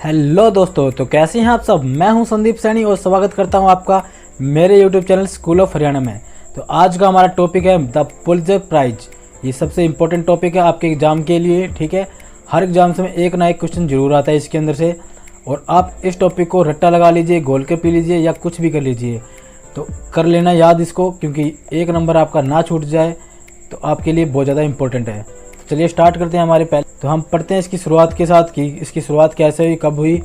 Hello दोस्तों, तो कैसे हैं आप सब। मैं हूं संदीप सैनी और स्वागत करता हूं आपका मेरे YouTube channel school of Haryana में। तो आज का हमारा टॉपिक है द पुलित्जर प्राइज। ये सबसे इम्पोर्टेंट टॉपिक है आपके एग्ज़ाम के लिए, ठीक है। हर एग्जाम से में एक ना एक क्वेश्चन जरूर आता है इसके अंदर से, और आप इस टॉपिक को रट्टा लगा लीजिए, घोल के पी लीजिए या कुछ भी कर लीजिए, तो कर लेना याद इसको, क्योंकि एक नंबर आपका ना छूट जाए तो आपके लिए बहुत ज़्यादा इंपॉर्टेंट है। तो चलिए स्टार्ट करते हैं हमारे पहले। तो हम पढ़ते हैं इसकी शुरुआत के साथ कि इसकी शुरुआत कैसे हुई, कब हुई।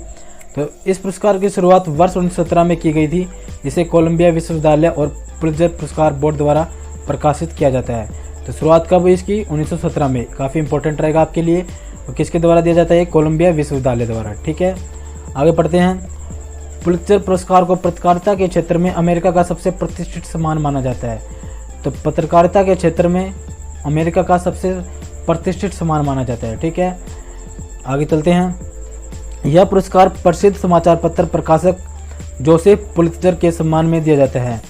तो इस पुरस्कार की शुरुआत वर्ष 1917 में की गई थी, जिसे कोलंबिया विश्वविद्यालय और पुलित्जर पुरस्कार बोर्ड द्वारा प्रकाशित किया जाता है। तो शुरुआत कब हुई इसकी? 1917 में। काफ़ी इंपॉर्टेंट रहेगा आपके लिए। और किसके द्वारा दिया जाता है? कोलंबिया विश्वविद्यालय द्वारा, ठीक है। आगे पढ़ते हैं। पुलित्जर पुरस्कार को पत्रकारिता के क्षेत्र में अमेरिका का सबसे प्रतिष्ठित सम्मान माना जाता है। तो पत्रकारिता के क्षेत्र में अमेरिका का सबसे प्रतिष्ठित सम्मान माना जाता है, ठीक है। आगे चलते हैं। यह पुरस्कार प्रसिद्ध समाचार पत्र प्रकाशक जोसेफ पुलित्जर के सम्मान में दिया जाता है।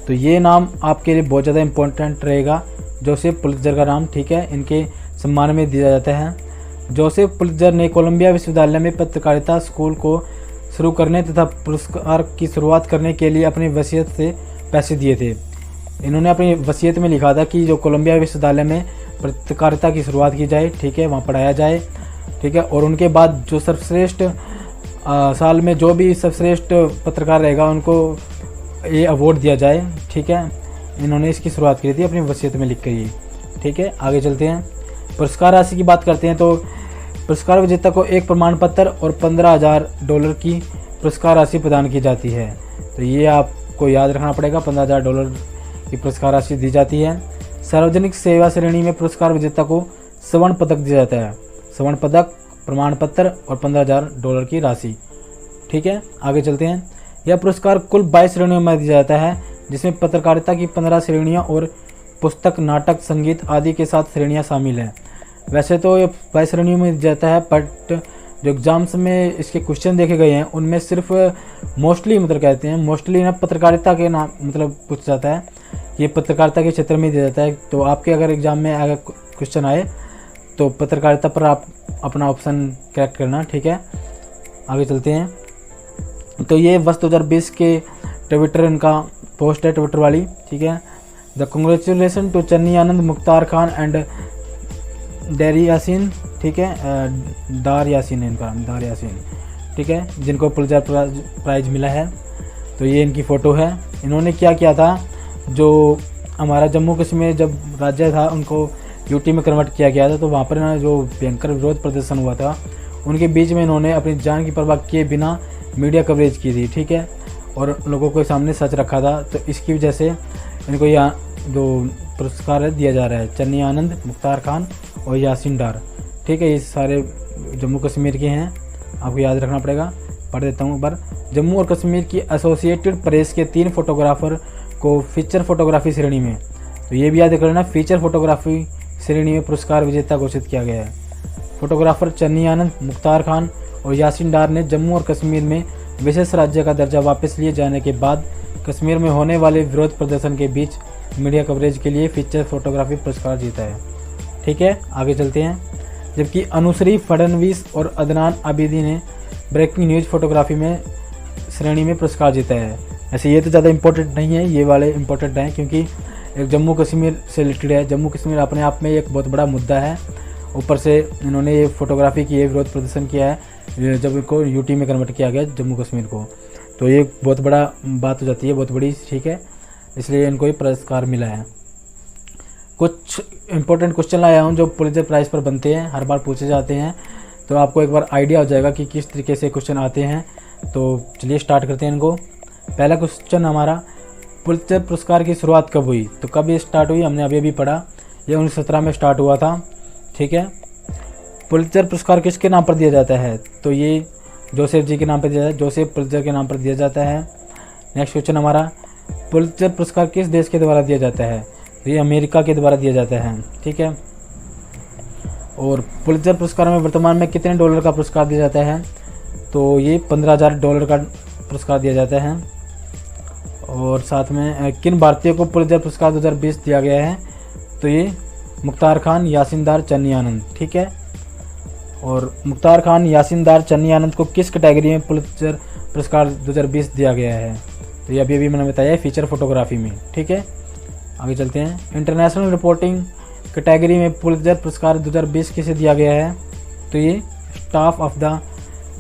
तो ये नाम आपके लिए बहुत ज़्यादा इम्पोर्टेंट रहेगा, जोसेफ पुलित्जर का नाम, ठीक है। इनके सम्मान में दिया जाता है। जोसेफ पुलित्जर ने कोलंबिया विश्वविद्यालय में पत्रकारिता स्कूल को शुरू करने तथा पुरस्कार की शुरुआत करने के लिए अपनी वसीयत से पैसे दिए थे। इन्होंने अपनी वसीयत में लिखा था कि जो कोलंबिया विश्वविद्यालय में पत्रकारिता की शुरुआत की जाए, ठीक है, वहाँ पढ़ाया जाए, ठीक है। और उनके बाद जो सर्वश्रेष्ठ साल में जो भी सर्वश्रेष्ठ पत्रकार रहेगा उनको ये अवार्ड दिया जाए, ठीक है। इन्होंने इसकी शुरुआत की थी अपनी वसीयत में लिख कर ये, ठीक है। आगे चलते हैं। पुरस्कार राशि की बात करते हैं। तो पुरस्कार विजेता को एक प्रमाण पत्र और $15,000 की पुरस्कार राशि प्रदान की जाती है। तो ये आपको याद रखना पड़ेगा, $15,000 की पुरस्कार राशि दी जाती है। सार्वजनिक सेवा श्रेणी में पुरस्कार विजेता को स्वर्ण पदक दिया जाता है। स्वर्ण पदक, प्रमाण पत्र और $15,000 की राशि, ठीक है। आगे चलते हैं। यह पुरस्कार कुल 22 श्रेणियों में दिया जाता है, जिसमें पत्रकारिता की 15 श्रेणियां और पुस्तक, नाटक, संगीत आदि के साथ श्रेणियां शामिल हैं। वैसे तो ये 22 श्रेणियों में दिया जाता है, बट जो एग्जाम्स में इसके क्वेश्चन देखे गए हैं उनमें सिर्फ मोस्टली कहते हैं मोस्टली ना पत्रकारिता के नाम पूछा जाता है, ये पत्रकारिता के क्षेत्र में दिया जाता है। तो आपके अगर एग्जाम में अगर क्वेश्चन आए तो पत्रकारिता पर आप अपना ऑप्शन करेक्ट करना, ठीक है। आगे चलते हैं। तो ये वर्ष 2020 के ट्विटर इनका पोस्ट है, ट्विटर वाली, ठीक है। The congratulation to Channi Anand, Mukhtar Khan and Deri Yasin, ठीक है, दार यासीन है इनका नाम, दार यासीन, ठीक है, जिनको पुलित्जर प्राइज मिला है। तो ये इनकी फ़ोटो है। इन्होंने क्या किया था, जो हमारा जम्मू कश्मीर जब राज्य था उनको यूटी में कन्वर्ट किया गया था, तो वहाँ पर ना जो भयंकर विरोध प्रदर्शन हुआ था, उनके बीच में इन्होंने अपनी जान की परवाह किए बिना मीडिया कवरेज की थी, ठीक है, और लोगों के सामने सच रखा था। तो इसकी वजह से इनको यह जो पुरस्कार दिया जा रहा है, चन्नी आनंद, मुख्तार खान और यासीन डार, ठीक है। ये सारे जम्मू कश्मीर के हैं, आपको याद रखना पड़ेगा। पढ़ देता हूँ एक बार। जम्मू और कश्मीर की एसोसिएटेड प्रेस के 3 फोटोग्राफर को फीचर फोटोग्राफी श्रेणी में, तो ये भी याद करना, फीचर फोटोग्राफी श्रेणी में पुरस्कार विजेता घोषित किया गया है। फोटोग्राफर चन्नी आनंद, मुख्तार खान और यासीन डार ने जम्मू और कश्मीर में विशेष राज्य का दर्जा वापस लिए जाने के बाद कश्मीर में होने वाले विरोध प्रदर्शन के बीच मीडिया कवरेज के लिए फीचर फोटोग्राफी पुरस्कार जीता है, ठीक है। आगे चलते हैं। जबकि अनुश्री फडणवीस और अदनान आबिदी ने ब्रेकिंग न्यूज़ फोटोग्राफी में श्रेणी में पुरस्कार जीता है। ऐसे ये तो ज़्यादा इंपॉर्टेंट नहीं है, ये वाले इंपॉर्टेंट हैं क्योंकि एक जम्मू कश्मीर से रिलेटेड है। जम्मू कश्मीर अपने आप में एक बहुत बड़ा मुद्दा है, ऊपर से इन्होंने ये फोटोग्राफी की है, विरोध प्रदर्शन किया है जब इनको यूटी में कन्वर्ट किया गया जम्मू कश्मीर को, तो ये बहुत बड़ा बात हो जाती है, बहुत बड़ी, ठीक है। इसलिए इनको ये पुरस्कार मिला है। कुछ इंपॉर्टेंट क्वेश्चन लाया हूँ जो पुलित्जर प्राइज़ पर बनते हैं, हर बार पूछे जाते हैं, तो आपको एक बार आइडिया हो जाएगा कि किस तरीके से क्वेश्चन आते हैं। तो चलिए स्टार्ट करते हैं इनको। पहला क्वेश्चन हमारा, पुलित्जर पुरस्कार की शुरुआत कब हुई? तो कब ये स्टार्ट हुई? हमने अभी पढ़ा, ये 1917 में स्टार्ट हुआ था, ठीक है। पुलित्जर पुरस्कार किसके नाम पर दिया जाता है? तो ये जोसेफ जी के नाम पर दिया जाता है, जोसेफ पुलित्जर के नाम पर दिया जाता है। नेक्स्ट क्वेश्चन हमारा, पुलित्जर पुरस्कार किस देश के द्वारा दिया जाता है? तो ये अमेरिका के द्वारा दिया जाता है, ठीक है। और पुलित्जर पुरस्कार में वर्तमान में कितने डॉलर का पुरस्कार दिया जाता है? तो ये $15,000 का पुरस्कार दिया जाता है। और साथ में किन भारतीयों को पुलित्जर पुरस्कार 2020 दिया गया है? तो ये मुख्तार खान, यासीन डार, चन्नी आनंद, ठीक है। और मुख्तार खान यासिनदार चन्नी आनंद को किस कैटेगरी में पुलित्जर पुरस्कार 2020 दिया गया है? तो ये अभी मैंने बताया फीचर फोटोग्राफी में। ठीक है, आगे चलते हैं। इंटरनेशनल रिपोर्टिंग कैटेगरी में पुलित्जर पुरस्कार 2020 किसे दिया गया है? तो ये staff of the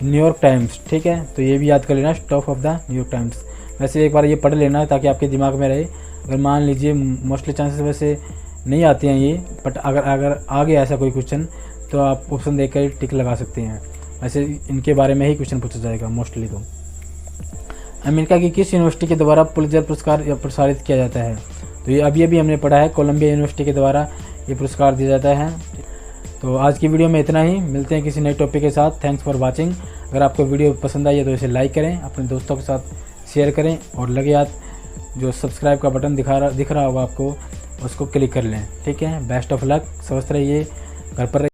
New York times. ठीक है, तो ये भी याद कर लेना, staff of the New York times. वैसे एक बार ये पढ़ लेना ताकि आपके दिमाग में रहे। अगर मान लीजिए मोस्टली चांसेस वैसे नहीं आते हैं ये, बट अगर आ गया ऐसा कोई क्वेश्चन तो आप ऑप्शन देकर टिक लगा सकते हैं। वैसे इनके बारे में ही क्वेश्चन पूछा जाएगा मोस्टली। तो अमेरिका की किस यूनिवर्सिटी के द्वारा पुलित्जर पुरस्कार प्रसारित किया जाता है? तो ये अभी हमने पढ़ा है, कोलंबिया यूनिवर्सिटी के द्वारा ये पुरस्कार दिया जाता है। तो आज की वीडियो में इतना ही, मिलते हैं किसी नए टॉपिक के साथ। Thanks for watching. अगर आपको वीडियो पसंद आई है तो इसे लाइक करें, अपने दोस्तों के साथ शेयर करें और लगे हाथ जो सब्सक्राइब का बटन दिख रहा होगा आपको, उसको क्लिक कर लें। ठीक है, बेस्ट ऑफ लक, स्वस्थ रहिए, घर पर